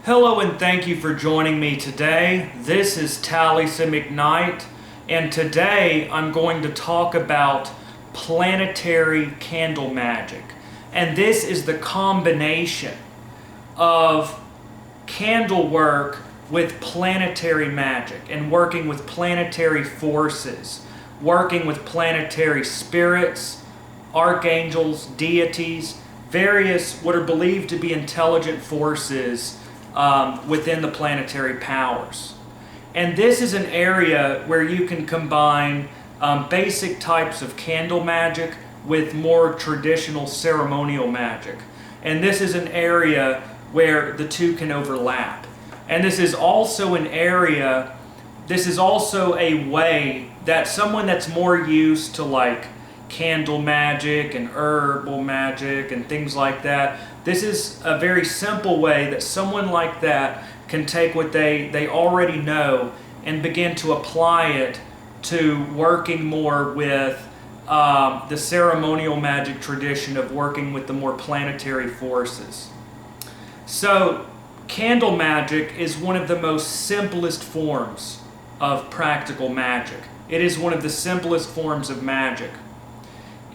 Hello and thank you for joining me today. This is Taliesin McKnight, and today I'm going to talk about planetary candle magic. And this is the combination of candle work with planetary magic and working with planetary forces, working with planetary spirits, archangels, deities, various what are believed to be intelligent forces within the planetary powers. And this is an area where you can combine basic types of candle magic with more traditional ceremonial magic. And this is an area where the two can overlap. And this is also an area, this is also a way that someone that's more used to like candle magic and herbal magic and things like that, this is a very simple way that someone like that can take what they already know and begin to apply it to working more with the ceremonial magic tradition of working with the more planetary forces. So candle magic is one of the most simplest forms of practical magic. It is one of the simplest forms of magic.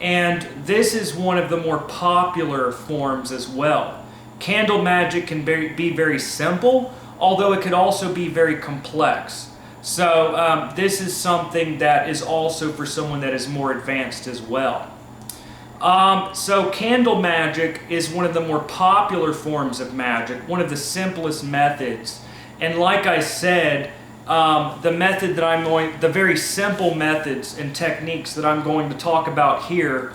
And this is one of the more popular forms as well. Candle magic can be very simple, although it could also be very complex. So this is something that is also for someone that is more advanced as well. So candle magic is one of the more popular forms of magic, one of the simplest methods. And like I said, the very simple methods and techniques that I'm going to talk about here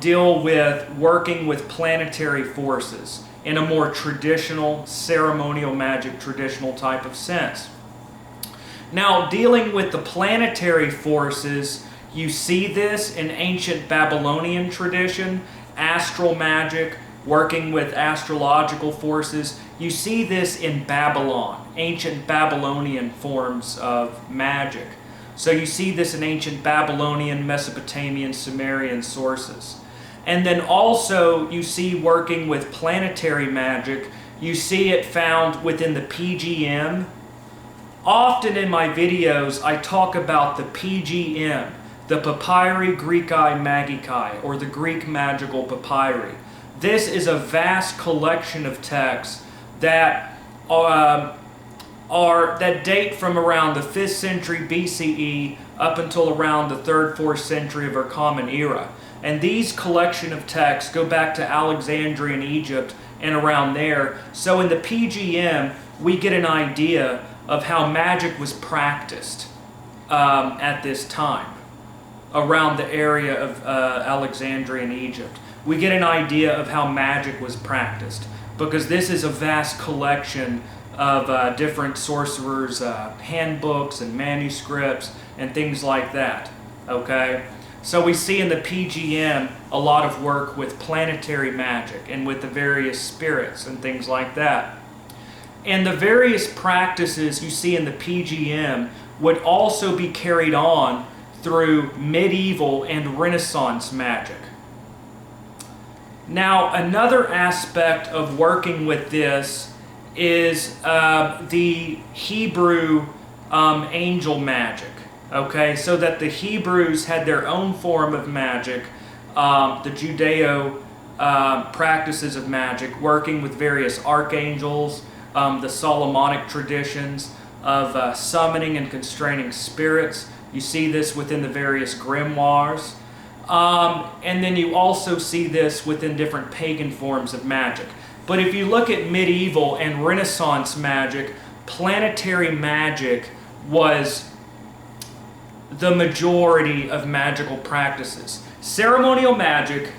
deal with working with planetary forces in a more traditional, ceremonial magic, traditional type of sense. Now, dealing with the planetary forces, you see this in ancient Babylonian tradition, astral magic, working with astrological forces. You see this in Babylon, ancient Babylonian forms of magic. So you see this in ancient Babylonian, Mesopotamian, Sumerian sources. And then also you see working with planetary magic, you see it found within the PGM. Often in my videos I talk about the PGM, the Papyri Graecae Magicae, or the Greek magical papyri. This is a vast collection of texts that that date from around the 5th century BCE up until around the 3rd, 4th century of our Common Era. And these collection of texts go back to Alexandria in Egypt and around there. So in the PGM, we get an idea of how magic was practiced at this time around the area of Alexandria in Egypt. We get an idea of how magic was practiced because this is a vast collection of different sorcerers' handbooks and manuscripts and things like that. Okay? So we see in the PGM a lot of work with planetary magic and with the various spirits and things like that. And the various practices you see in the PGM would also be carried on through medieval and Renaissance magic. Now, another aspect of working with this is the Hebrew angel magic. Okay, so that the Hebrews had their own form of magic, the Judeo practices of magic, working with various archangels, the Solomonic traditions of summoning and constraining spirits. You see this within the various grimoires. And then you also see this within different pagan forms of magic. But if you look at medieval and Renaissance magic, planetary magic was the majority of magical practices. Ceremonial magic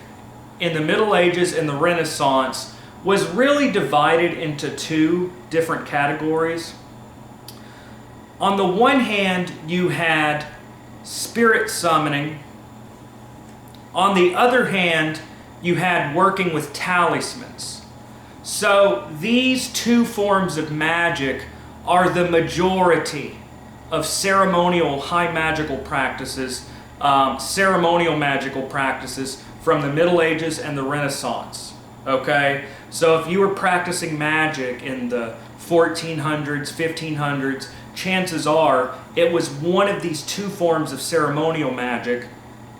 in the Middle Ages and the Renaissance was really divided into two different categories. On the one hand, you had spirit summoning. On the other hand, you had working with talismans. So these two forms of magic are the majority of ceremonial high magical practices, ceremonial magical practices from the Middle Ages and the Renaissance. Okay? So if you were practicing magic in the 1400s, 1500s, chances are it was one of these two forms of ceremonial magic.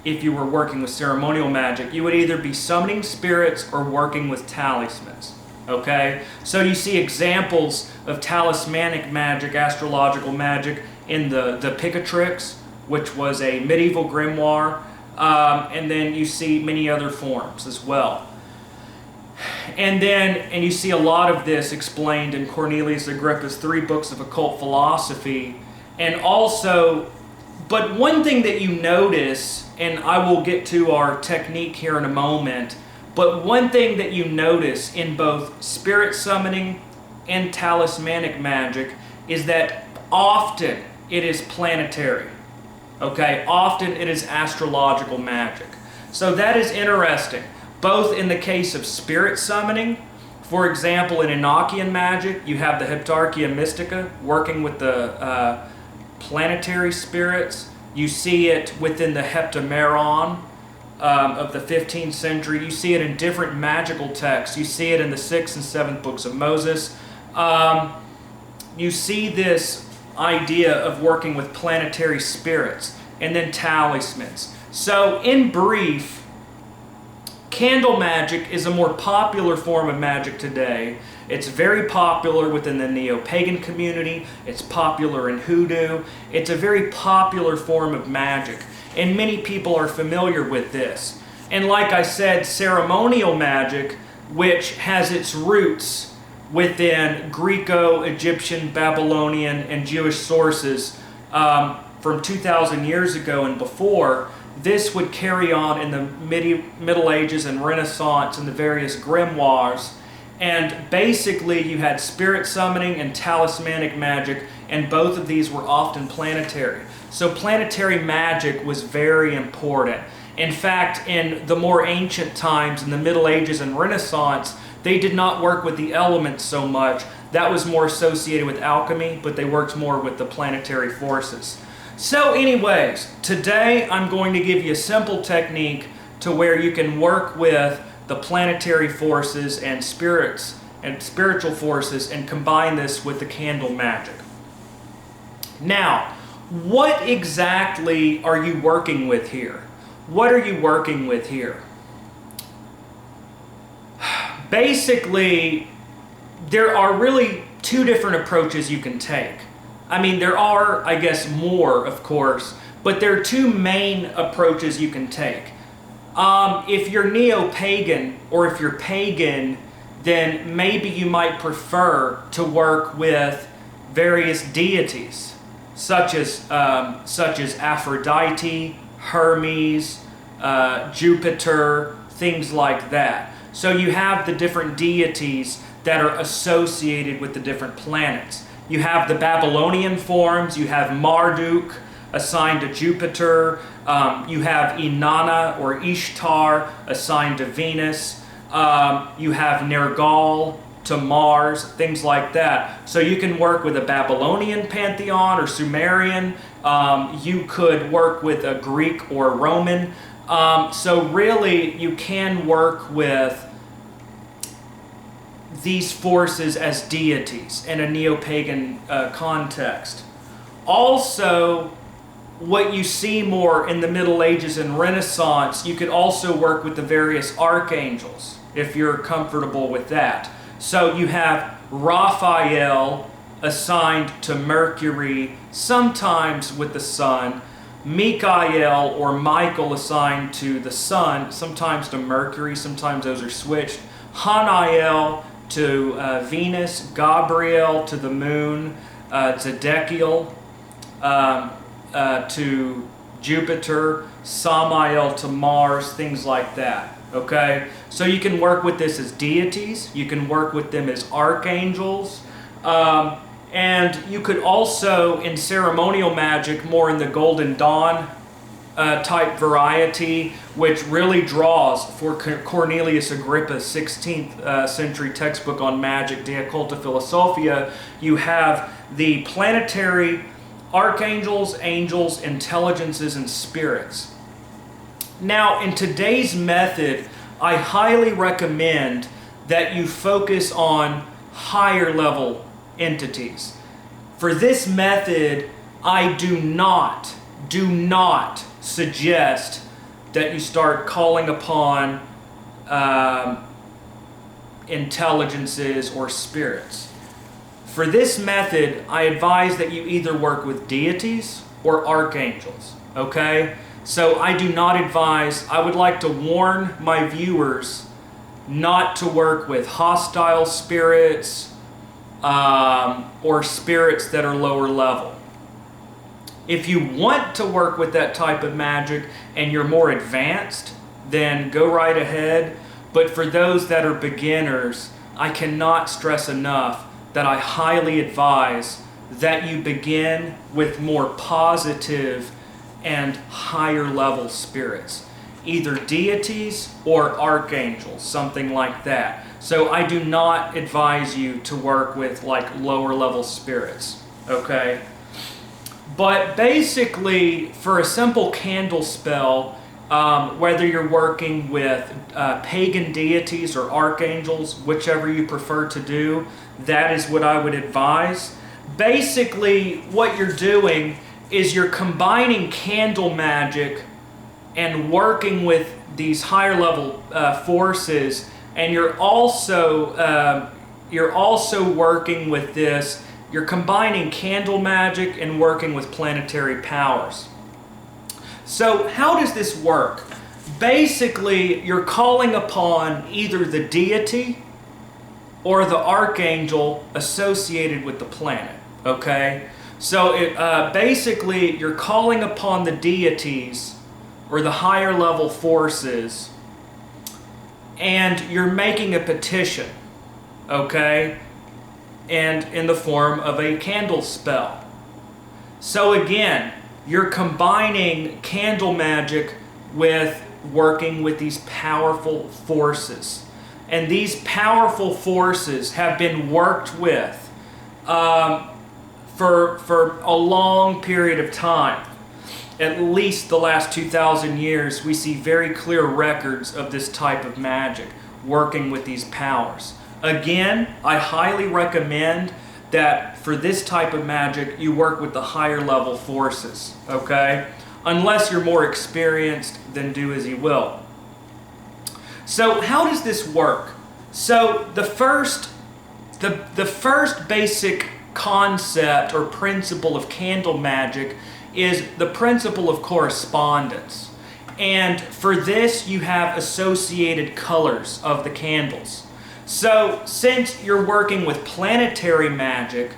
If you were working with ceremonial magic, you would either be summoning spirits or working with talismans. Okay? So you see examples of talismanic magic, astrological magic, in the Picatrix, which was a medieval grimoire, and then you see many other forms as well. And you see a lot of this explained in Cornelius Agrippa's 3 books of occult philosophy. And also, but one thing that you notice, and I will get to our technique here in a moment, but one thing that you notice in both spirit summoning and talismanic magic is that often it is planetary. Okay, often it is astrological magic. So that is interesting, both in the case of spirit summoning. For example, in Enochian magic, you have the Heptarchia Mystica working with the planetary spirits. You see it within the Heptameron of the 15th century. You see it in different magical texts. You see it in the 6th and 7th books of Moses. You see this idea of working with planetary spirits, and then talismans. So in brief, candle magic is a more popular form of magic today. It's very popular within the neo-pagan community. It's popular in Hoodoo. It's a very popular form of magic, and many people are familiar with this. And like I said, ceremonial magic, which has its roots within Greco-Egyptian, Babylonian, and Jewish sources from 2,000 years ago and before, this would carry on in the Middle Ages and Renaissance and the various grimoires. And basically you had spirit summoning and talismanic magic, and both of these were often planetary. So planetary magic was very important. In fact, in the more ancient times, in the Middle Ages and Renaissance, they did not work with the elements so much. That was more associated with alchemy, but they worked more with the planetary forces. So anyways, today I'm going to give you a simple technique to where you can work with the planetary forces and spirits and spiritual forces and combine this with the candle magic. Now, what exactly are you working with here? What are you working with here? Basically, there are really 2 different approaches you can take. I mean, there are, I guess, more, of course, but there are 2 main approaches you can take. If you're neo-pagan, or if you're pagan, then maybe you might prefer to work with various deities, such as Aphrodite, Hermes, Jupiter, things like that. So you have the different deities that are associated with the different planets. You have the Babylonian forms, you have Marduk assigned to Jupiter, you have Inanna or Ishtar assigned to Venus, you have Nergal to Mars, things like that. So you can work with a Babylonian pantheon or Sumerian, you could work with a Greek or Roman. So really you can work with these forces as deities in a neo-pagan context. Also, what you see more in the Middle Ages and Renaissance, you could also work with the various archangels, if you're comfortable with that. So you have Raphael assigned to Mercury, sometimes with the Sun, Michael or Michael assigned to the Sun, sometimes to Mercury, sometimes those are switched, Hanael to Venus, Gabriel to the Moon, Zedekiel to Jupiter, Samael to Mars, things like that. Okay? So you can work with this as deities, you can work with them as archangels, and you could also, in ceremonial magic, more in the Golden Dawn type variety, which really draws for Cornelius Agrippa's 16th century textbook on magic, De Occulta Philosophia. You have the planetary archangels, angels, intelligences, and spirits. Now, in today's method, I highly recommend that you focus on higher level entities. For this method, I do not suggest that you start calling upon intelligences or spirits. For this method, I advise that you either work with deities or archangels, okay? So I do not advise, I would like to warn my viewers not to work with hostile spirits or spirits that are lower level. If you want to work with that type of magic and you're more advanced, then go right ahead. But for those that are beginners, I cannot stress enough that I highly advise that you begin with more positive and higher level spirits, either deities or archangels, something like that. So I do not advise you to work with like lower level spirits, okay? But basically, for a simple candle spell, whether you're working with pagan deities or archangels, whichever you prefer to do, that is what I would advise. Basically, what you're doing is you're combining candle magic and working with these higher level forces, and you're also working with this. You're combining candle magic and working with planetary powers. So how does this work? Basically, you're calling upon either the deity or the archangel associated with the planet, okay? So basically, you're calling upon the deities or the higher level forces, and you're making a petition, okay? And in the form of a candle spell. So again, you're combining candle magic with working with these powerful forces. And these powerful forces have been worked with for a long period of time. At least the last 2,000 years, we see very clear records of this type of magic, working with these powers. Again, I highly recommend that for this type of magic, you work with the higher level forces, okay? Unless you're more experienced, then do as you will. So how does this work? So the first basic concept or principle of candle magic is the principle of correspondence. And for this, you have associated colors of the candles. So since you're working with planetary magic,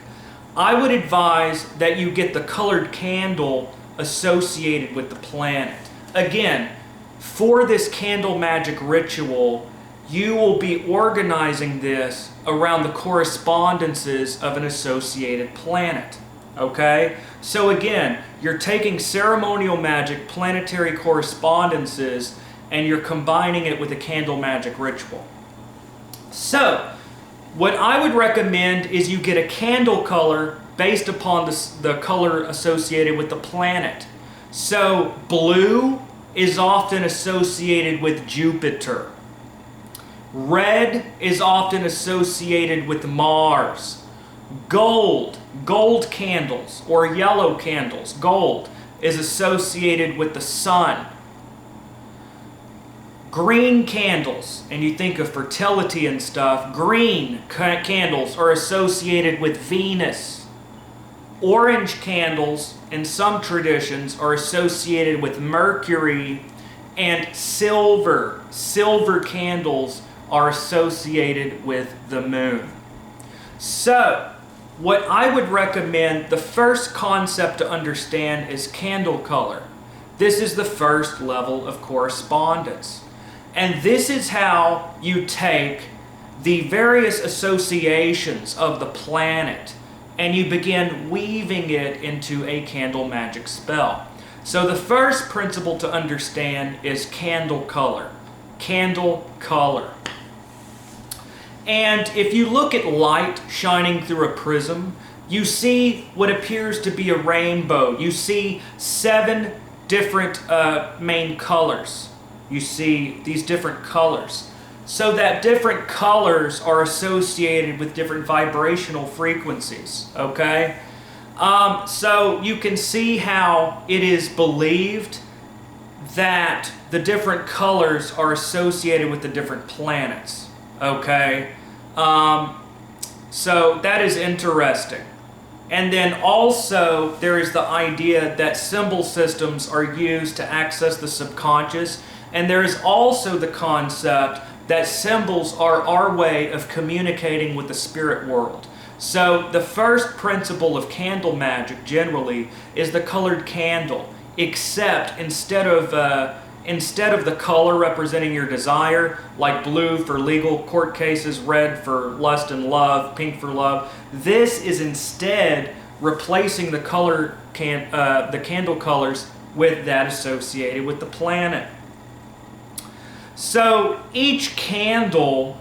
I would advise that you get the colored candle associated with the planet. Again, for this candle magic ritual, you will be organizing this around the correspondences of an associated planet. Okay? So again, you're taking ceremonial magic, planetary correspondences, and you're combining it with a candle magic ritual. So, what I would recommend is you get a candle color based upon the color associated with the planet. So, blue is often associated with Jupiter. Red is often associated with Mars. Gold candles or yellow candles, gold is associated with the sun. Green candles, and you think of fertility and stuff, green candles are associated with Venus. Orange candles, in some traditions, are associated with Mercury, and silver candles are associated with the moon. So, what I would recommend, the first concept to understand is candle color. This is the first level of correspondence. And this is how you take the various associations of the planet and you begin weaving it into a candle magic spell. So the first principle to understand is candle color. Candle color. And if you look at light shining through a prism, you see what appears to be a rainbow. You see 7 different main colors. You see these different colors. so that different colors are associated with different vibrational frequencies, okay? So you can see how it is believed that the different colors are associated with the different planets, okay? So that is interesting. And then also there is the idea that symbol systems are used to access the subconscious, and there is also the concept that symbols are our way of communicating with the spirit world. So the first principle of candle magic generally is the colored candle, except instead of the color representing your desire, like blue for legal court cases, red for lust and love, pink for love, this is instead replacing the candle colors with that associated with the planet. So each candle,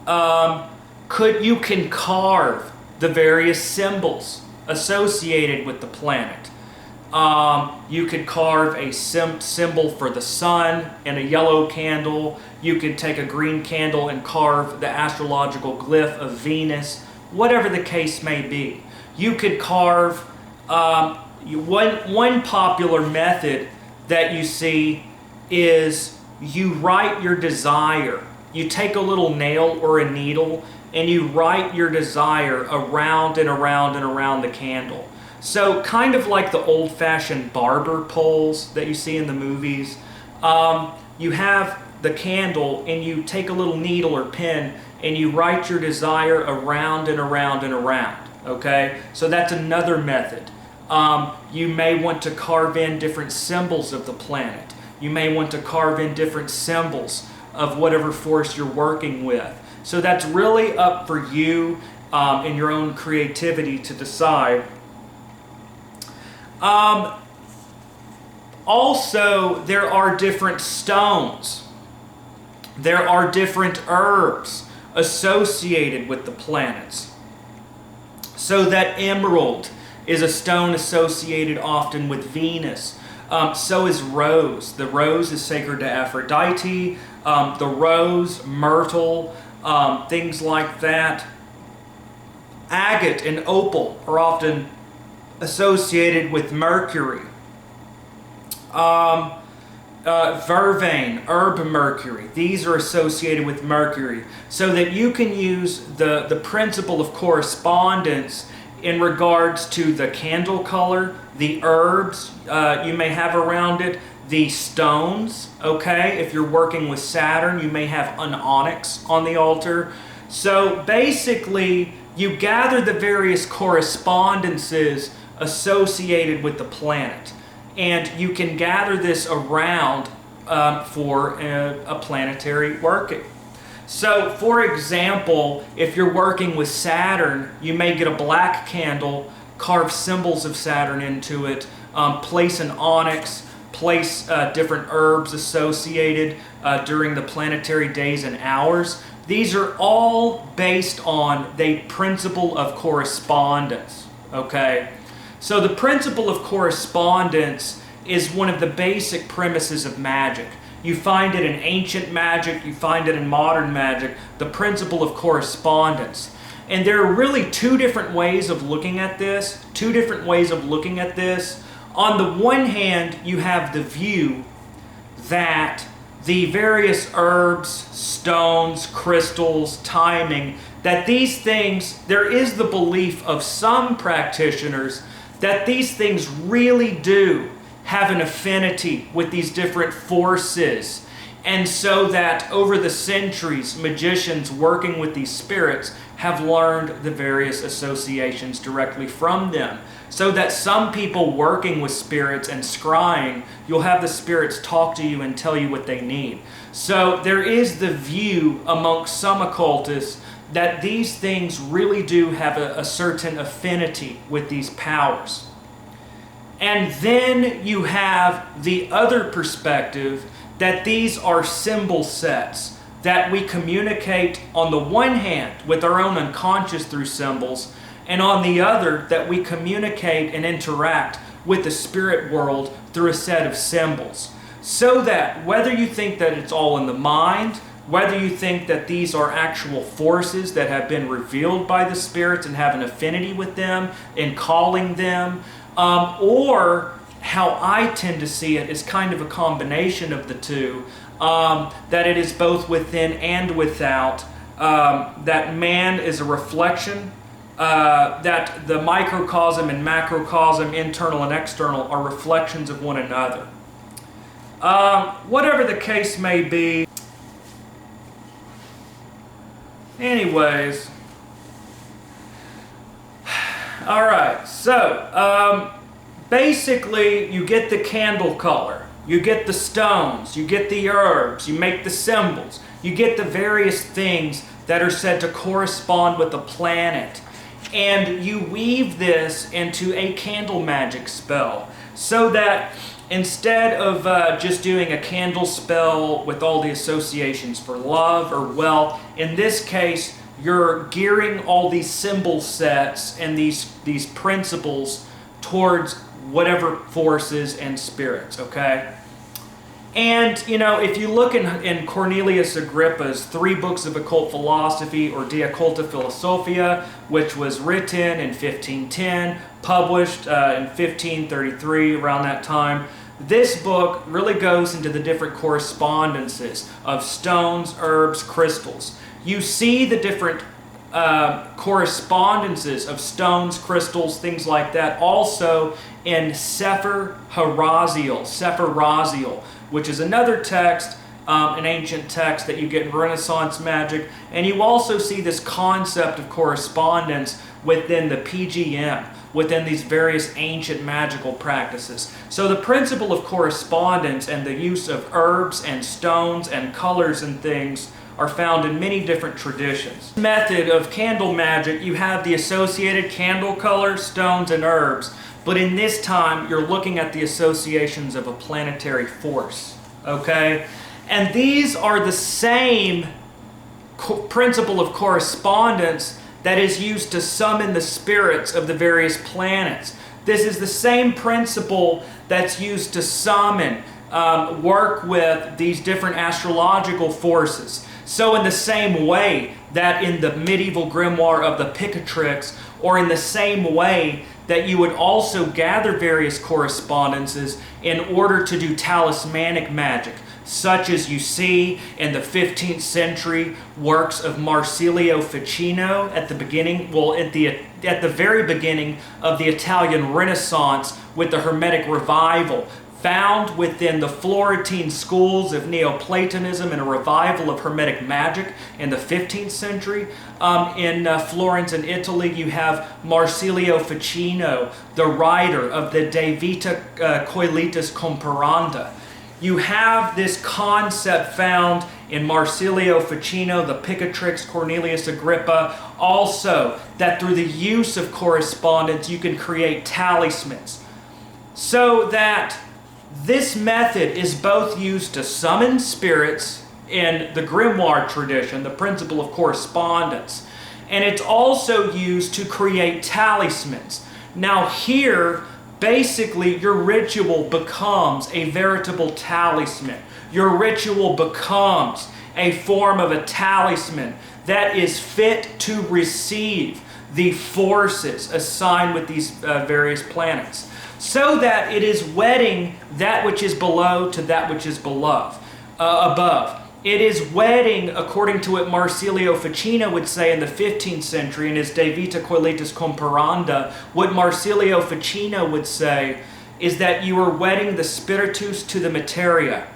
you can carve the various symbols associated with the planet. You could carve a symbol for the sun in a yellow candle. You could take a green candle and carve the astrological glyph of Venus, whatever the case may be. You could carve, one popular method that you see is you write your desire. You take a little nail or a needle and you write your desire around and around and around the candle. So kind of like the old-fashioned barber poles that you see in the movies. You have the candle and you take a little needle or pen and you write your desire around and around and around. Okay? So that's another method. You may want to carve in different symbols of the planet. You may want to carve in different symbols of whatever force you're working with. So that's really up for you and your own creativity to decide. Also, there are different stones. There are different herbs associated with the planets. So that emerald is a stone associated often with Venus. So is rose. The rose is sacred to Aphrodite. The rose, myrtle, things like that. Agate and opal are often associated with Mercury. Vervain, herb mercury, these are associated with Mercury. So that you can use the principle of correspondence in regards to the candle color, the herbs you may have around it, the stones, okay? If you're working with Saturn, you may have an onyx on the altar. So basically, you gather the various correspondences associated with the planet. And you can gather this around for a planetary working. So, for example, if you're working with Saturn, you may get a black candle, carve symbols of Saturn into it, place an onyx, place different herbs associated during the planetary days and hours. These are all based on the principle of correspondence, okay? So the principle of correspondence is one of the basic premises of magic. You find it in ancient magic, you find it in modern magic, the principle of correspondence. And there are really two different ways of looking at this. On the one hand, you have the view that the various herbs, stones, crystals, timing, that these things, there is the belief of some practitioners that these things really do have an affinity with these different forces. And so that over the centuries, magicians working with these spirits have learned the various associations directly from them. So that some people working with spirits and scrying, you'll have the spirits talk to you and tell you what they need. So there is the view amongst some occultists that these things really do have a certain affinity with these powers. And then you have the other perspective that these are symbol sets that we communicate on the one hand with our own unconscious through symbols, and on the other that we communicate and interact with the spirit world through a set of symbols. So that whether you think that it's all in the mind, whether you think that these are actual forces that have been revealed by the spirits and have an affinity with them in calling them, or how I tend to see it is kind of a combination of the two, that it is both within and without, that man is a reflection, that the microcosm and macrocosm, internal and external, are reflections of one another. Whatever the case may be, anyways, all right, so basically you get the candle color, you get the stones, you get the herbs, you make the symbols, you get the various things that are said to correspond with the planet, and you weave this into a candle magic spell, so that instead of just doing a candle spell with all the associations for love or wealth, in this case, you're gearing all these symbol sets and these principles towards whatever forces and spirits, okay? And, you know, if you look in Cornelius Agrippa's 3 books of occult philosophy, or De Occulta Philosophia, which was written in 1510, published in 1533, around that time, this book really goes into the different correspondences of stones, herbs, crystals. You see the different correspondences of stones, crystals, things like that, also in Sefer Raziel, which is another text, an ancient text that you get in Renaissance magic, and you also see this concept of correspondence within the PGM, within these various ancient magical practices. So the principle of correspondence and the use of herbs and stones and colors and things are found in many different traditions. Method of candle magic, you have the associated candle colors, stones, and herbs, but in this time you're looking at the associations of a planetary force, okay? And these are the same principle of correspondence that is used to summon the spirits of the various planets. This is the same principle that's used to summon, work with these different astrological forces. So in the same way that in the medieval grimoire of the Picatrix, or in the same way that you would also gather various correspondences in order to do talismanic magic, such as you see in the 15th century works of Marsilio Ficino at the beginning, well, at the very beginning of the Italian Renaissance with the Hermetic revival, found within the Florentine schools of Neoplatonism and a revival of Hermetic magic in the 15th century. In Florence and Italy, you have Marsilio Ficino, the writer of the De Vita Coelitis Comparanda. You have this concept found in Marsilio Ficino, the Picatrix, Cornelius Agrippa, also that through the use of correspondence you can create talismans. So that this method is both used to summon spirits in the grimoire tradition, the principle of correspondence, and it's also used to create talismans. Now here, basically, your ritual becomes a veritable talisman. Your ritual becomes a form of a talisman that is fit to receive the forces assigned with these various planets, so that it is wedding that which is below to that which is above. It is wedding, according to what Marsilio Ficino would say in the 15th century in his De Vita Coelitis Comparanda. What Marsilio Ficino would say is that you are wedding the spiritus to the materia,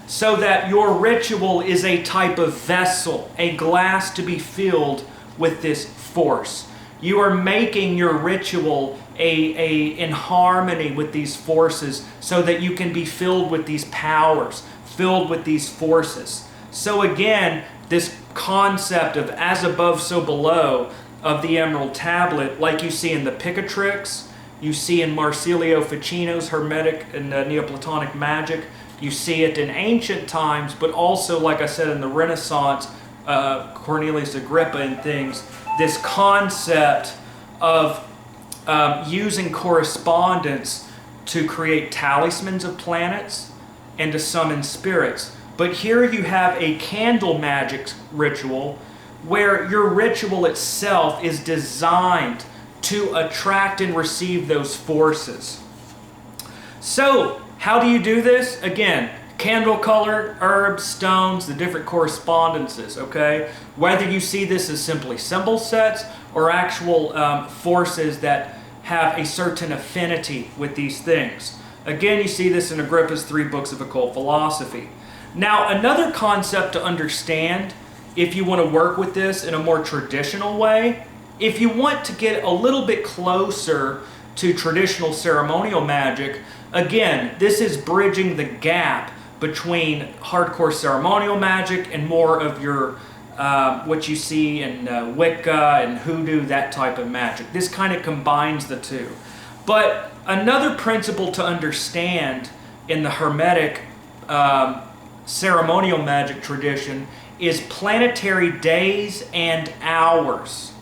so that your ritual is a type of vessel, a glass to be filled with this force. You are making your ritual in harmony with these forces, so that you can be filled with these powers, filled with these forces. So again, this concept of as above, so below of the Emerald Tablet, like you see in the Picatrix, you see in Marsilio Ficino's Hermetic and Neoplatonic magic, you see it in ancient times, but also, like I said, in the Renaissance, Cornelius Agrippa and things, this concept of using correspondence to create talismans of planets and to summon spirits. But here you have a candle magic ritual where your ritual itself is designed to attract and receive those forces. So, how do you do this? Again, candle color, herbs, stones, the different correspondences, okay? Whether you see this as simply symbol sets or actual forces that have a certain affinity with these things. Again, you see this in Agrippa's 3 books of occult philosophy. Now, another concept to understand, if you want to work with this in a more traditional way, if you want to get a little bit closer to traditional ceremonial magic, again, this is bridging the gap between hardcore ceremonial magic and more of your what you see in Wicca and Hoodoo, that type of magic. This kind of combines the two. But another principle to understand in the Hermetic ceremonial magic tradition is planetary days and hours.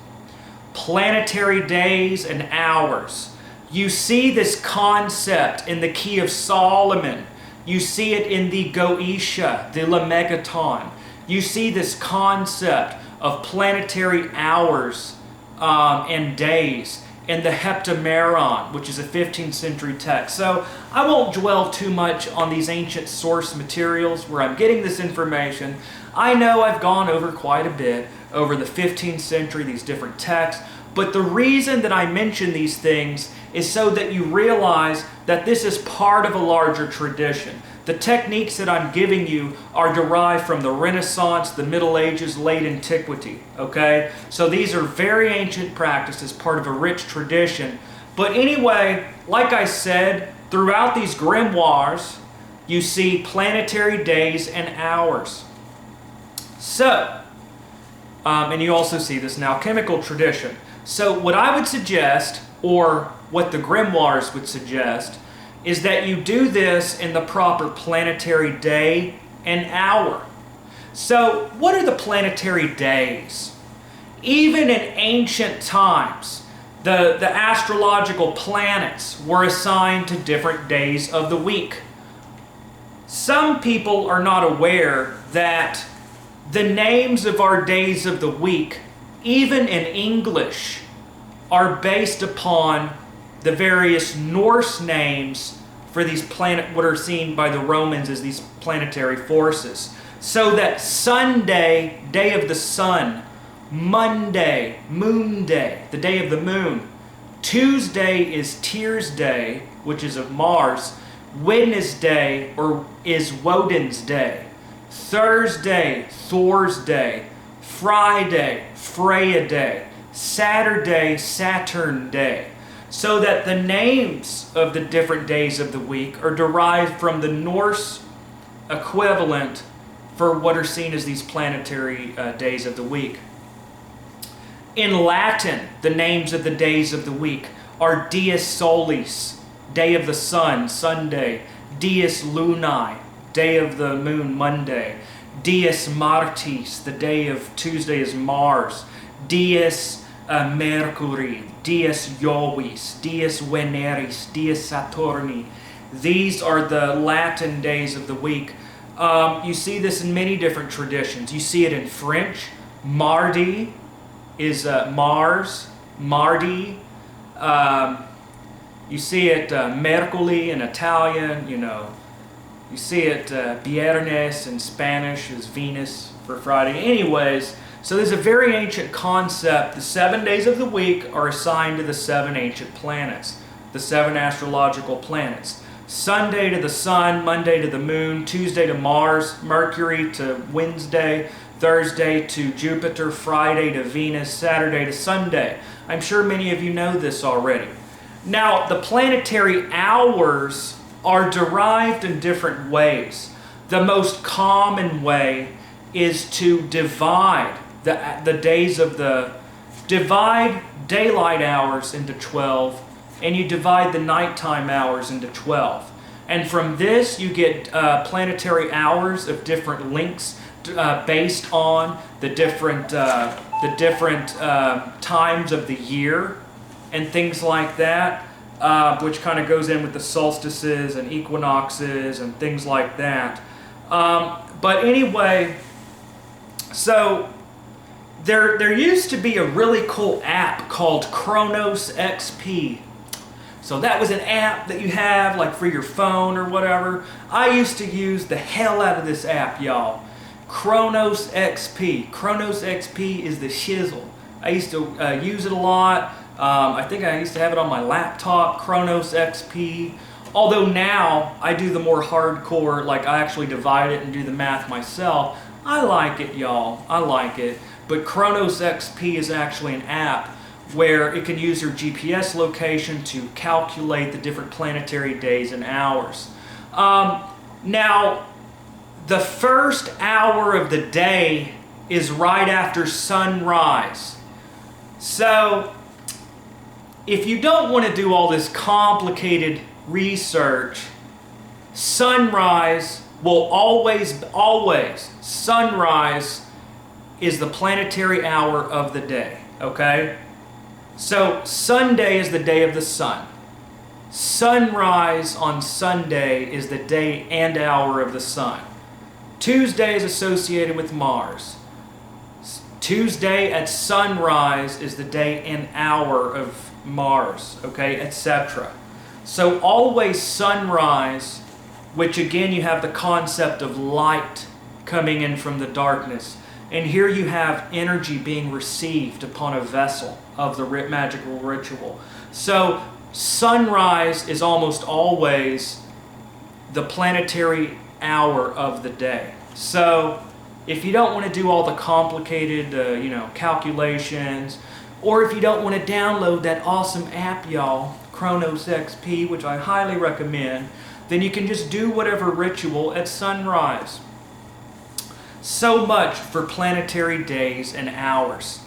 Planetary days and hours. You see this concept in the Key of Solomon. You see it in the Goetia, the Lemegeton. You see this concept of planetary hours and days in the Heptameron, which is a 15th century text. So I won't dwell too much on these ancient source materials where I'm getting this information. I know I've gone over quite a bit over the 15th century, these different texts, but the reason that I mention these things is so that you realize that this is part of a larger tradition. The techniques that I'm giving you are derived from the Renaissance, the Middle Ages, late antiquity, okay? So these are very ancient practices, part of a rich tradition. But anyway, like I said, throughout these grimoires, you see planetary days and hours. So, and you also see this in alchemical tradition. So what I would suggest, or what the grimoires would suggest, is that you do this in the proper planetary day and hour. So, what are the planetary days? Even in ancient times, the astrological planets were assigned to different days of the week. Some people are not aware that the names of our days of the week, even in English, are based upon the various Norse names for these what are seen by the Romans as these planetary forces. So that Sunday, day of the sun, Monday, moon day, the day of the moon, Tuesday is Tyr's day, which is of Mars, Wednesday is Woden's day, Thursday, Thor's day, Friday, Freya day, Saturday, Saturn day. So that the names of the different days of the week are derived from the Norse equivalent for what are seen as these planetary days of the week. In Latin, the names of the days of the week are Dies Solis, day of the sun, Sunday, Dies Lunae, day of the moon, Monday, Dies Martis, the day of Tuesday is Mars, Dies Mercury, Dies Jovis, Dies Veneris, Dies Saturni. These are the Latin days of the week. You see this in many different traditions. You see it in French. Mardi is Mars, Mardi. You see it Mercoli in Italian, you know. You see it Viernes in Spanish is Venus for Friday. Anyways, so there's a very ancient concept. The 7 days of the week are assigned to the 7 ancient planets, the 7 astrological planets. Sunday to the sun, Monday to the moon, Tuesday to Mars, Mercury to Wednesday, Thursday to Jupiter, Friday to Venus, Saturday to Sunday. I'm sure many of you know this already. Now, the planetary hours are derived in different ways. The most common way is to divide the days of divide daylight hours into 12, and you divide the nighttime hours into 12. And from this, you get planetary hours of different lengths based on the different times of the year and things like that, which kind of goes in with the solstices and equinoxes and things like that. But anyway, so there used to be a really cool app called Chronos XP. So that was an app that you have like for your phone or whatever. I used to use the hell out of this app, y'all. Chronos XP. Chronos XP is the shizzle. I used to use it a lot. I think I used to have it on my laptop, Chronos XP. Although now I do the more hardcore, like I actually divide it and do the math myself. I like it, y'all. I like it. But Chronos XP is actually an app where it can use your GPS location to calculate the different planetary days and hours. Now, the first hour of the day is right after sunrise. So, if you don't want to do all this complicated research, sunrise will always, sunrise is the planetary hour of the day, okay? So, Sunday is the day of the sun. Sunrise on Sunday is the day and hour of the sun. Tuesday is associated with Mars. Tuesday at sunrise is the day and hour of Mars, okay, etc. So always sunrise, which again you have the concept of light coming in from the darkness. And here you have energy being received upon a vessel of the magical ritual. So sunrise is almost always the planetary hour of the day. So if you don't want to do all the complicated calculations, or if you don't want to download that awesome app, y'all, Chronos XP, which I highly recommend, then you can just do whatever ritual at sunrise. So much for planetary days and hours.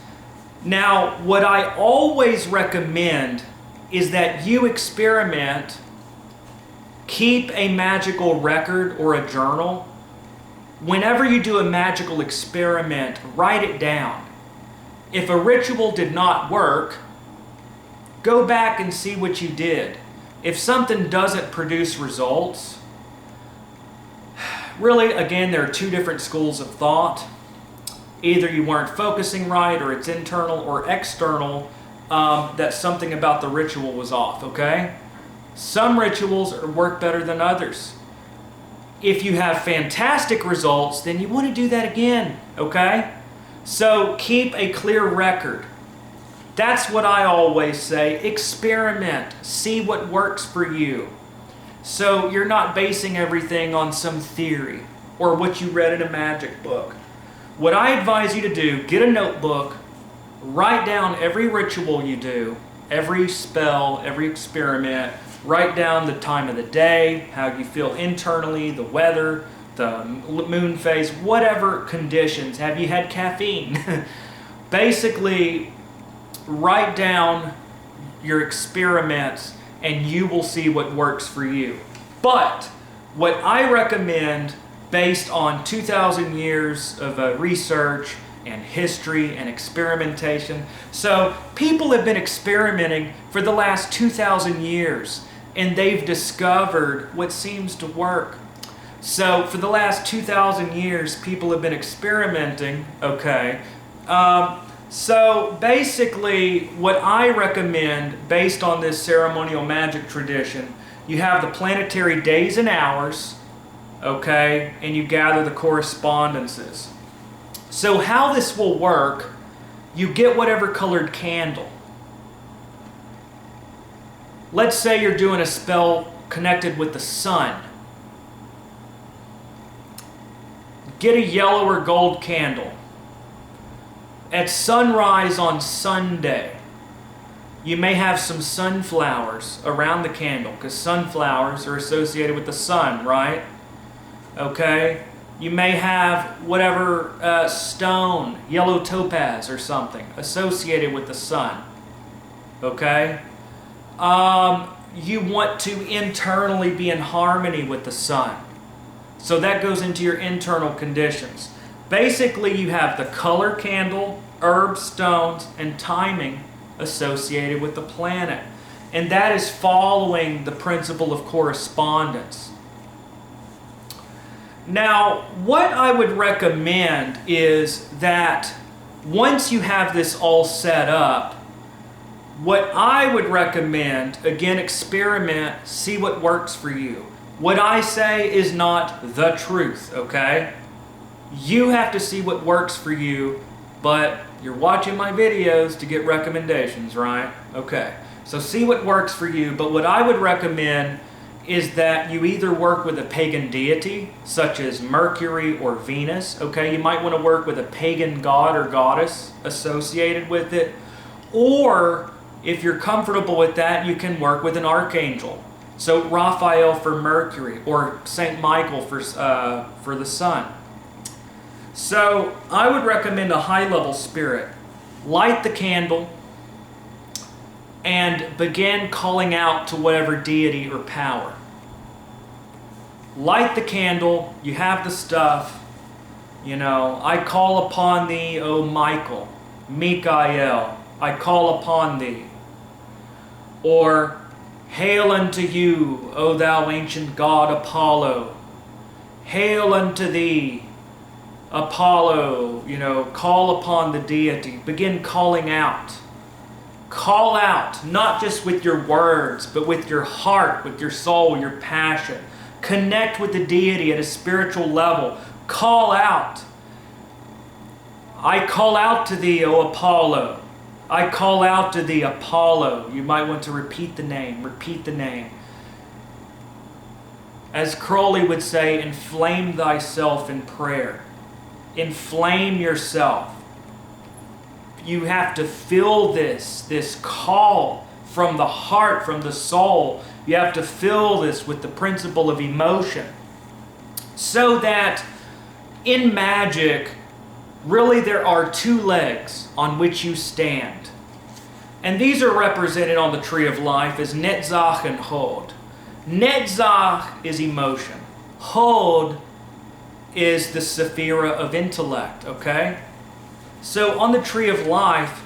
Now, what I always recommend is that you experiment, keep a magical record or a journal. Whenever you do a magical experiment, write it down. If a ritual did not work, go back and see what you did. If something doesn't produce results, really, again, there are two different schools of thought. Either you weren't focusing right, or it's internal or external, that something about the ritual was off, okay? Some rituals work better than others. If you have fantastic results, then you want to do that again, okay? So keep a clear record. That's what I always say. Experiment. See what works for you. So you're not basing everything on some theory or what you read in a magic book. What I advise you to do, get a notebook, write down every ritual you do, every spell, every experiment, write down the time of the day, how you feel internally, the weather, the moon phase, whatever conditions. Have you had caffeine? Basically, write down your experiments and you will see what works for you. But what I recommend, based on 2,000 years of research and history and experimentation, so people have been experimenting for the last 2,000 years and they've discovered what seems to work. So for the last 2,000 years, people have been experimenting, okay? So basically, what I recommend, based on this ceremonial magic tradition, you have the planetary days and hours, okay, and you gather the correspondences. So how this will work, you get whatever colored candle. Let's say you're doing a spell connected with the sun. Get a yellow or gold candle. At sunrise on Sunday, you may have some sunflowers around the candle, because sunflowers are associated with the sun, right? Okay? You may have whatever stone, yellow topaz or something, associated with the sun. Okay? You want to internally be in harmony with the sun. So that goes into your internal conditions. Basically, you have the color candle, herbs, stones, and timing associated with the planet. And that is following the principle of correspondence. Now, what I would recommend is that once you have this all set up, what I would recommend, again, experiment, see what works for you. What I say is not the truth, okay? You have to see what works for you, but you're watching my videos to get recommendations, right? Okay, so see what works for you, but what I would recommend is that you either work with a pagan deity, such as Mercury or Venus, okay? You might want to work with a pagan god or goddess associated with it, or if you're comfortable with that, you can work with an archangel. So Raphael for Mercury, or Saint Michael for the sun. So I would recommend a high-level spirit. Light the candle and begin calling out to whatever deity or power. Light the candle, you have the stuff, you know, I call upon thee, O Michael, Michael, I call upon thee. Or, hail unto you, O thou ancient god Apollo, hail unto thee, Apollo, you know, call upon the deity, begin calling out. Call out, not just with your words, but with your heart, with your soul, your passion. Connect with the deity at a spiritual level. Call out. I call out to thee, O Apollo. I call out to thee, Apollo. You might want to repeat the name. Repeat the name. As Crowley would say, inflame thyself in prayer. Inflame yourself. You have to feel this call from the heart, from the soul. You have to fill this with the principle of emotion. So that in magic, really there are two legs on which you stand. And these are represented on the Tree of Life as Netzach and Hod. Netzach is emotion. Hod is the Sephira of intellect, okay? So on the Tree of Life,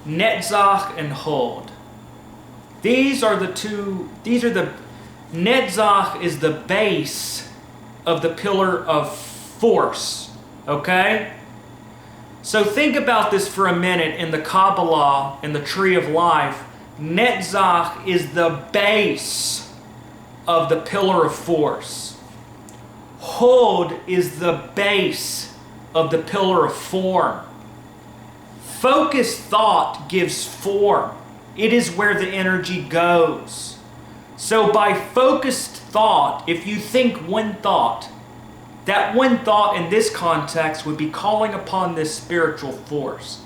Netzach and Hod. Netzach is the base of the pillar of force, okay? So think about this for a minute. In the Qabalah, in the Tree of Life, Netzach is the base of the pillar of force. Hod is the base of the pillar of form. Focused thought gives form. It is where the energy goes. So by focused thought, if you think one thought, that one thought in this context would be calling upon this spiritual force.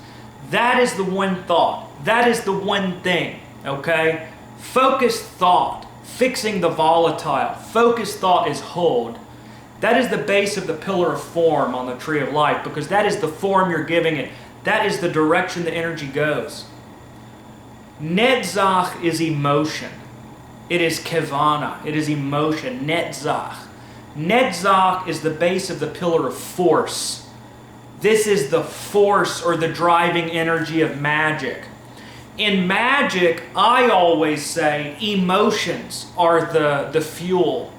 That is the one thought. That is the one thing, okay? Focused thought, fixing the volatile. Focused thought is Hod. That is the base of the pillar of form on the Tree of Life, because that is the form you're giving it. That is the direction the energy goes. Netzach is emotion. It is kevana. It is emotion. Netzach. Netzach is the base of the pillar of force. This is the force or the driving energy of magic. In magic, I always say emotions are the fuel.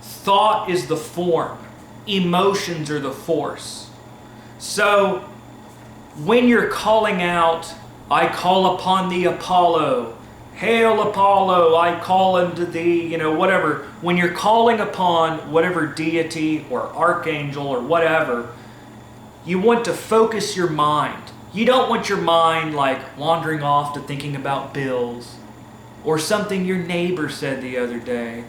Thought is the form. Emotions are the force. So, when you're calling out, I call upon thee, Apollo. Hail, Apollo, I call unto thee, whatever. When you're calling upon whatever deity or archangel or whatever, you want to focus your mind. You don't want your mind like wandering off to thinking about bills or something your neighbor said the other day.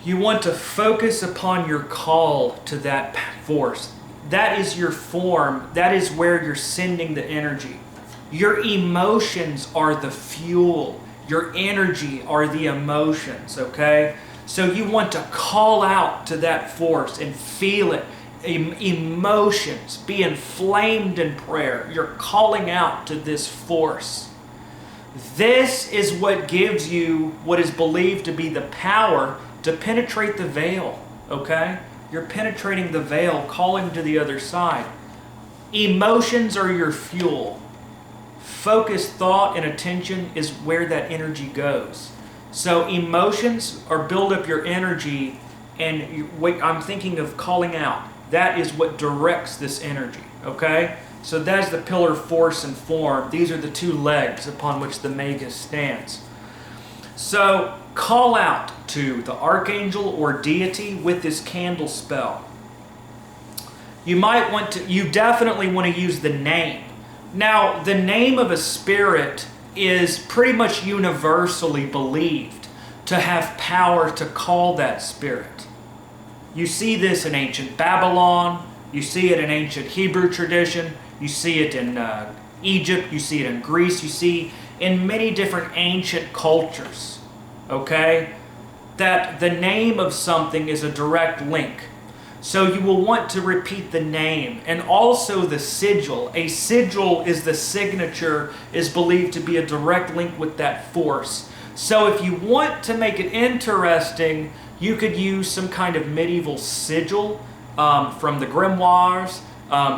You want to focus upon your call to that force. That is your form. That is where you're sending the energy. Your emotions are the fuel. Your energy are the emotions, okay? So you want to call out to that force and feel it. Emotions, be inflamed in prayer. You're calling out to this force. This is what gives you what is believed to be the power to penetrate the veil, okay? You're penetrating the veil, calling to the other side. Emotions are your fuel. Focused thought and attention is where that energy goes. So emotions are build up your energy, and I'm thinking of calling out. That is what directs this energy, okay? So that's the pillar of force and form. These are the two legs upon which the magus stands. So call out to the archangel or deity with this candle spell. You definitely want to use the name. Now, the name of a spirit is pretty much universally believed to have power to call that spirit. You see this in ancient Babylon, you see it in ancient Hebrew tradition, you see it in Egypt, you see it in Greece, you see in many different ancient cultures, okay? That the name of something is a direct link. So you will want to repeat the name and also the sigil. A sigil is the signature, is believed to be a direct link with that force. So if you want to make it interesting, you could use some kind of medieval sigil from the grimoires,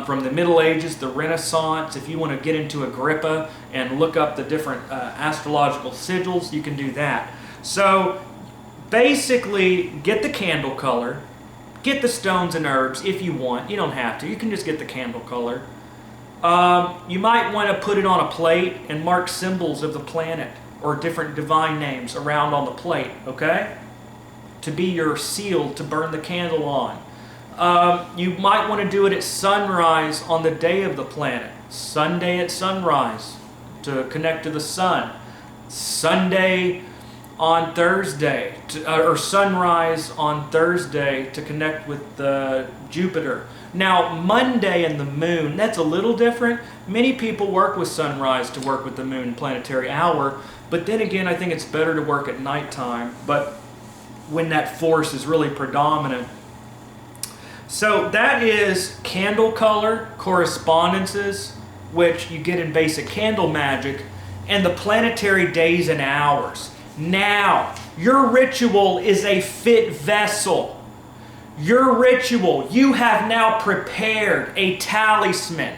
from the Middle Ages, the Renaissance. If you want to get into Agrippa and look up the different astrological sigils, you can do that. So basically, get the candle color, get the stones and herbs if you want. You don't have to. You can just get the candle color. You might want to put it on a plate and mark symbols of the planet or different divine names around on the plate, okay? To be your seal to burn the candle on. You might want to do it at sunrise on the day of the planet. Sunday at sunrise to connect to the sun. Sunday on Thursday, or sunrise on Thursday to connect with Jupiter. Now, Monday and the moon, that's a little different. Many people work with sunrise to work with the moon planetary hour, but then again, I think it's better to work at nighttime, but when that force is really predominant. So that is candle color, correspondences, which you get in basic candle magic, and the planetary days and hours. Now, your ritual is a fit vessel. Your ritual, you have now prepared a talisman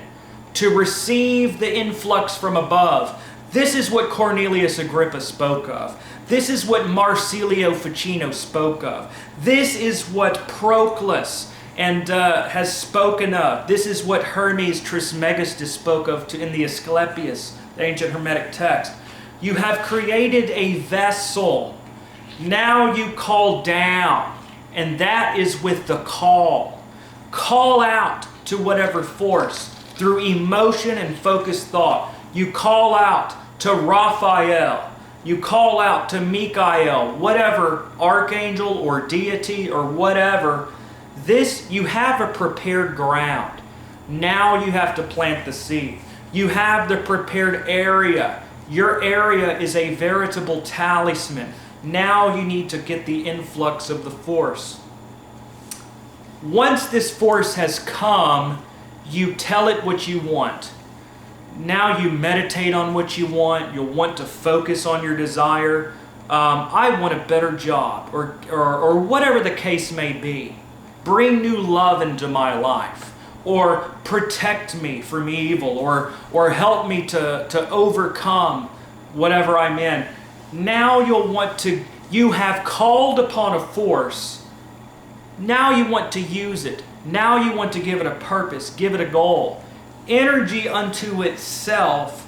to receive the influx from above. This is what Cornelius Agrippa spoke of. This is what Marsilio Ficino spoke of. This is what Proclus has spoken of. This is what Hermes Trismegistus spoke of in the Asclepius, the ancient Hermetic text. You have created a vessel. Now you call down, and that is with the call. Call out to whatever force through emotion and focused thought. You call out to Raphael. You call out to Michael, whatever archangel or deity or whatever. This, you have a prepared ground. Now you have to plant the seed. You have the prepared area. Your area is a veritable talisman. Now you need to get the influx of the force. Once this force has come, you tell it what you want. Now you meditate on what you want. You'll want to focus on your desire. I want a better job, or whatever the case may be. Bring new love into my life, or protect me from evil, or help me to overcome whatever I'm in. Now you have called upon a force. Now you want to use it. Now you want to give it a purpose, give it a goal. Energy unto itself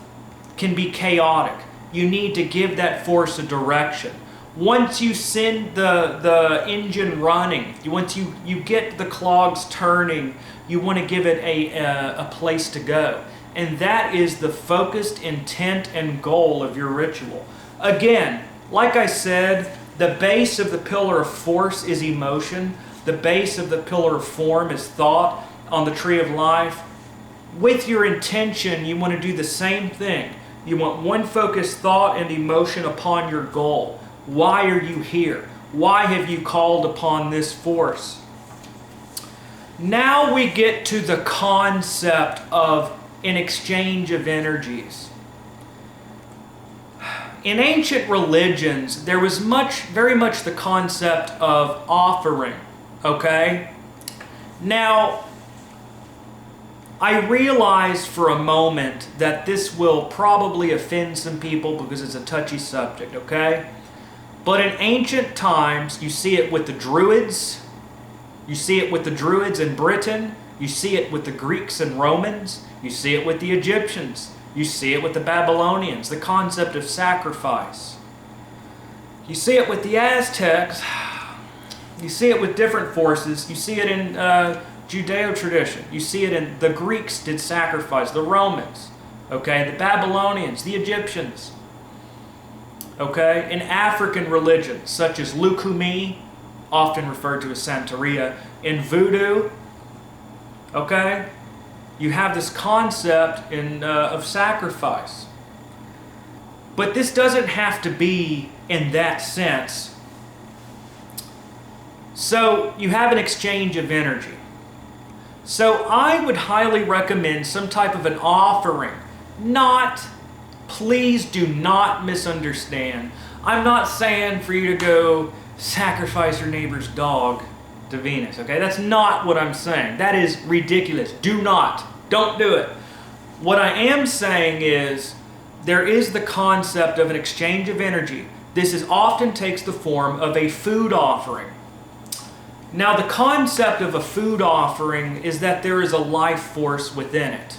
can be chaotic. You need to give that force a direction. Once you send the engine running, once you get the clogs turning, you want to give it a place to go. And that is the focused intent and goal of your ritual. Again, like I said, the base of the pillar of force is emotion. The base of the pillar of form is thought on the tree of life. With your intention, you want to do the same thing. You want one focused thought and emotion upon your goal. Why are you here? Why have you called upon this force? Now we get to the concept of an exchange of energies. In ancient religions, there was very much the concept of offering, okay? Now, I realize for a moment that this will probably offend some people because it's a touchy subject, okay? But in ancient times, you see it with the Druids. You see it with the Druids in Britain. You see it with the Greeks and Romans. You see it with the Egyptians. You see it with the Babylonians, the concept of sacrifice. You see it with the Aztecs. You see it with different forces. You see it in Judeo tradition. You see it in the Greeks did sacrifice, the Romans, okay, the Babylonians, the Egyptians, okay, in African religions such as Lukumi, often referred to as Santeria, in Voodoo, okay, you have this concept of sacrifice. But this doesn't have to be in that sense. So you have an exchange of energy. So I would highly recommend some type of an offering. Please do not misunderstand. I'm not saying for you to go sacrifice your neighbor's dog to Venus, okay? That's not what I'm saying. That is ridiculous. Don't do it. What I am saying is there is the concept of an exchange of energy. This often takes the form of a food offering. Now, the concept of a food offering is that there is a life force within it.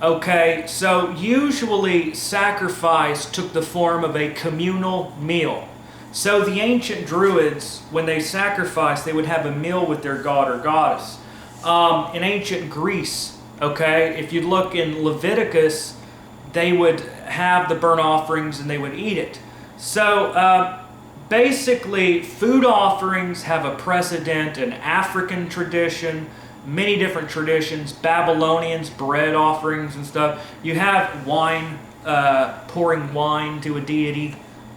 Okay, so usually sacrifice took the form of a communal meal. So the ancient Druids, when they sacrificed, they would have a meal with their god or goddess. In ancient Greece, okay, if you look in Leviticus, they would have the burnt offerings and they would eat it. So basically, food offerings have a precedent in African tradition, many different traditions, Babylonians, bread offerings and stuff. You have wine, pouring wine to a deity,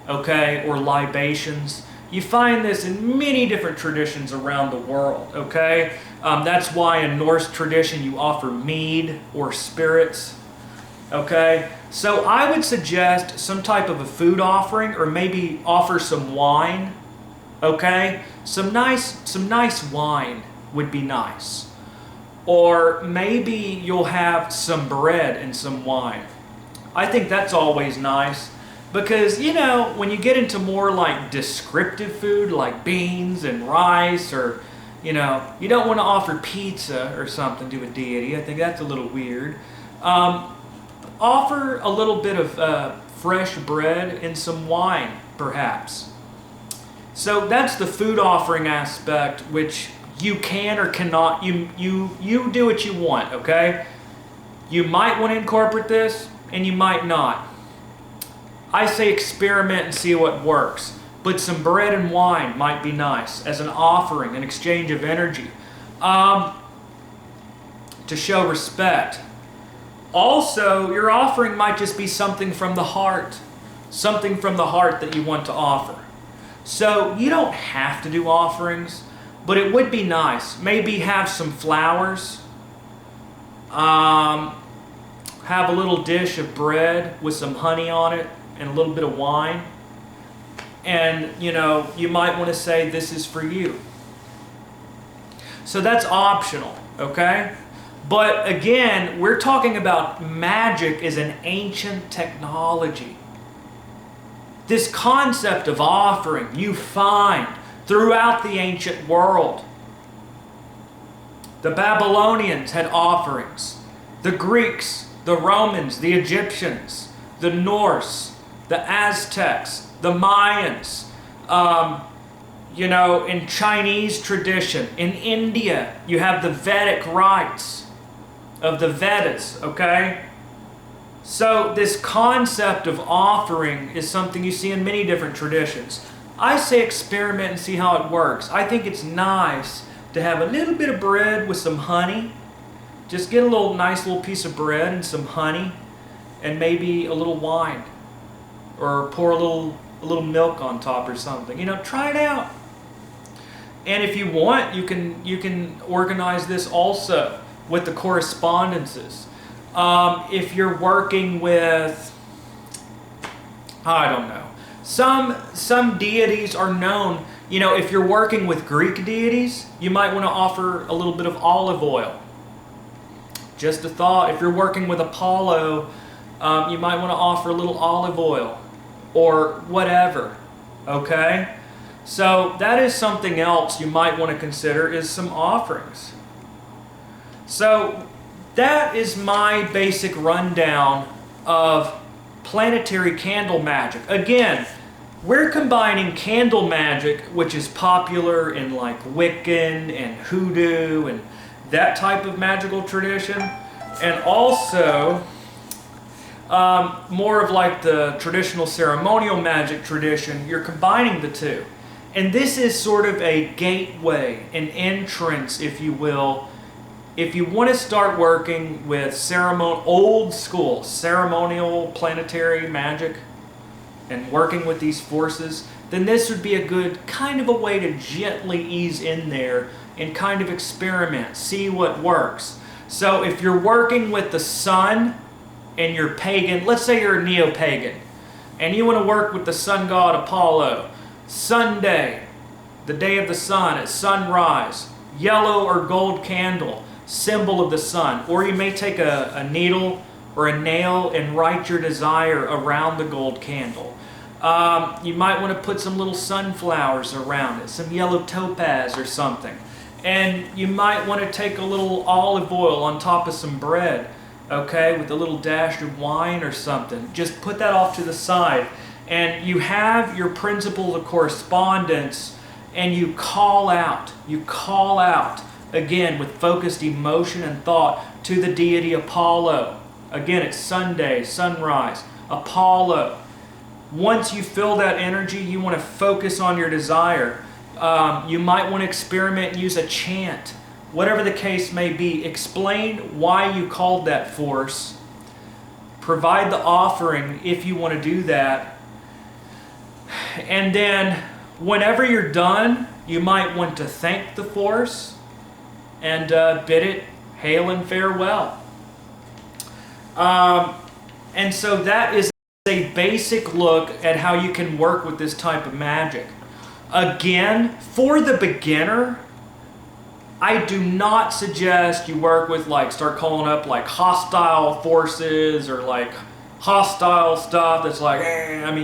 okay, or libations. You find this in many different traditions around the world, okay? That's why in Norse tradition you offer mead or spirits, okay? So I would suggest some type of a food offering, or maybe offer some wine, okay? Some nice wine would be nice. Or maybe you'll have some bread and some wine. I think that's always nice. Because, you know, when you get into more like descriptive food, like beans and rice, or, you know, you don't want to offer pizza or something to a deity. I think that's a little weird. Offer a little bit of fresh bread and some wine, perhaps. So that's the food offering aspect, which you can or cannot, you do what you want, okay? You might want to incorporate this, and you might not. I say experiment and see what works. But some bread and wine might be nice as an offering, an exchange of energy, to show respect. Also, your offering might just be something from the heart that you want to offer. So you don't have to do offerings, but it would be nice. Maybe have some flowers, have a little dish of bread with some honey on it, and a little bit of wine. And, you know, you might want to say, this is for you. So that's optional, okay? But again, we're talking about magic as an ancient technology. This concept of offering you find throughout the ancient world. The Babylonians had offerings. The Greeks, the Romans, the Egyptians, the Norse, the Aztecs, the Mayans, you know, in Chinese tradition, in India, you have the Vedic rites of the Vedas, okay? So this concept of offering is something you see in many different traditions. I say experiment and see how it works. I think it's nice to have a little bit of bread with some honey. Just get a nice little piece of bread and some honey, and maybe a little wine. Or pour a little milk on top or something. You know, try it out. And if you want, you can organize this also with the correspondences. If you're working with, I don't know, some deities are known. You know, if you're working with Greek deities, you might want to offer a little bit of olive oil. Just a thought. If you're working with Apollo, you might want to offer a little olive oil. Or whatever. Okay? So that is something else you might want to consider, is some offerings. So that is my basic rundown of planetary candle magic. Again, we're combining candle magic, which is popular in like Wiccan and Hoodoo and that type of magical tradition, and also more of like the traditional ceremonial magic tradition. You're combining the two. And this is sort of a gateway, an entrance, if you will. If you want to start working with old school ceremonial planetary magic and working with these forces, then this would be a good kind of a way to gently ease in there and kind of experiment, see what works. So if you're working with the sun and you're pagan, let's say you're a neo-pagan, and you want to work with the sun god Apollo, Sunday, the day of the sun at sunrise, yellow or gold candle, symbol of the sun. Or you may take a needle or a nail and write your desire around the gold candle. You might want to put some little sunflowers around it, some yellow topaz or something. And you might want to take a little olive oil on top of some bread, okay, with a little dash of wine or something. Just put that off to the side. And you have your principle of correspondence, and you call out, again, with focused emotion and thought, to the deity Apollo. Again, it's Sunday, sunrise, Apollo. Once you feel that energy, you want to focus on your desire. You might want to experiment and use a chant. Whatever the case may be, explain why you called that force. Provide the offering if you want to do that. And then, whenever you're done, you might want to thank the force and bid it hail and farewell. And so that is a basic look at how you can work with this type of magic. Again, for the beginner, I do not suggest you work with start calling up hostile forces or hostile stuff that's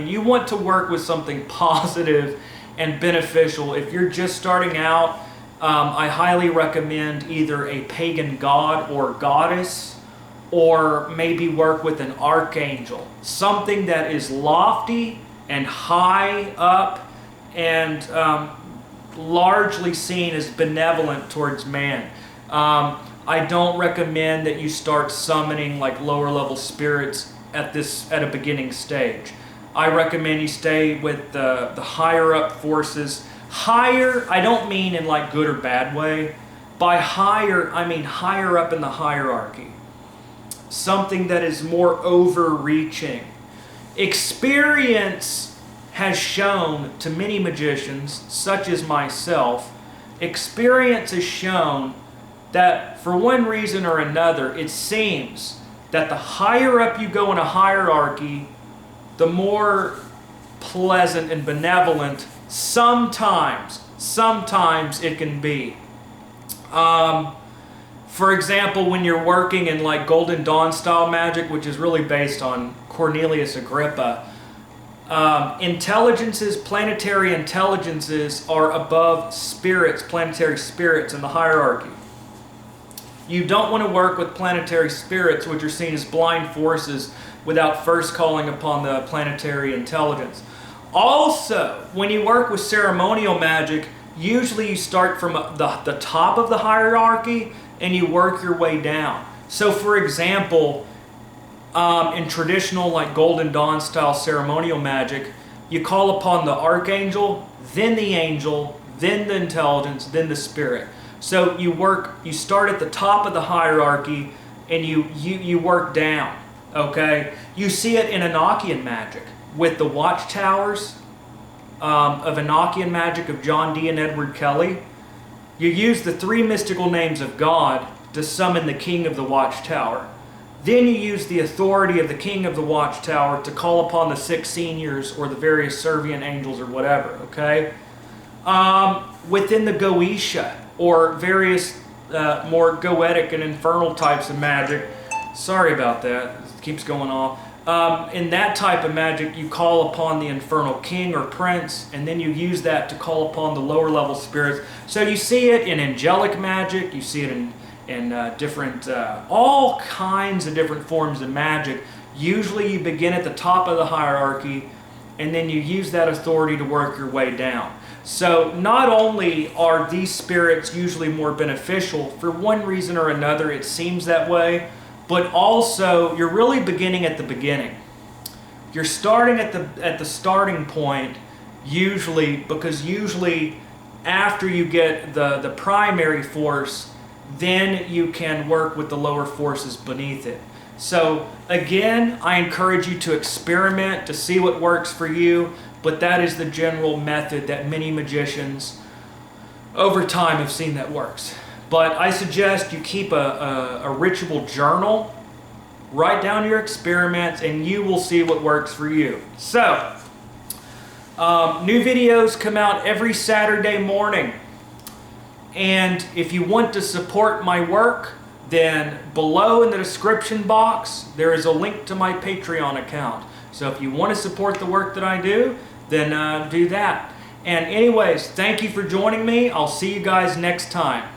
you want to work with something positive and beneficial. If you're just starting out, I highly recommend either a pagan god or goddess, or maybe work with an archangel. Something that is lofty and high up and largely seen as benevolent towards man. I don't recommend that you start summoning lower level spirits at a beginning stage. I recommend you stay with the higher up forces. Higher, I don't mean in good or bad way. By higher, I mean higher up in the hierarchy. Something that is more overreaching. Experience has shown to many magicians, such as myself, experience has shown that for one reason or another, it seems that the higher up you go in a hierarchy, the more pleasant and benevolent sometimes it can be. For example, when you're working in Golden Dawn style magic, which is really based on Cornelius Agrippa, planetary intelligences are above spirits, planetary spirits in the hierarchy. You don't want to work with planetary spirits, which are seen as blind forces, without first calling upon the planetary intelligence. Also, when you work with ceremonial magic, usually you start from the top of the hierarchy and you work your way down. So for example, in traditional Golden Dawn style ceremonial magic, you call upon the archangel, then the angel, then the intelligence, then the spirit. So you start at the top of the hierarchy and you work down, okay? You see it in Enochian magic with the watchtowers of Enochian magic of John Dee and Edward Kelly. You use the 3 mystical names of God to summon the king of the watchtower. Then you use the authority of the king of the watchtower to call upon the 6 seniors or the various Servian angels or whatever, okay? Within the Goetia or various more Goetic and infernal types of magic, sorry about that, it keeps going off. In that type of magic, you call upon the infernal king or prince, and then you use that to call upon the lower level spirits. So you see it in angelic magic, you see it in different, all kinds of different forms of magic. Usually you begin at the top of the hierarchy, and then you use that authority to work your way down. So not only are these spirits usually more beneficial, for one reason or another it seems that way, but also you're really beginning at the beginning. You're starting at the starting point usually, because usually after you get the primary force, then you can work with the lower forces beneath it. So again, I encourage you to experiment to see what works for you, but that is the general method that many magicians over time have seen that works. But I suggest you keep a ritual journal, write down your experiments, and you will see what works for you. So, new videos come out every Saturday morning. And if you want to support my work, then below in the description box, there is a link to my Patreon account. So if you want to support the work that I do, then do that. And anyways, thank you for joining me. I'll see you guys next time.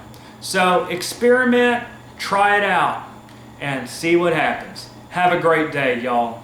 So experiment, try it out, and see what happens. Have a great day, y'all.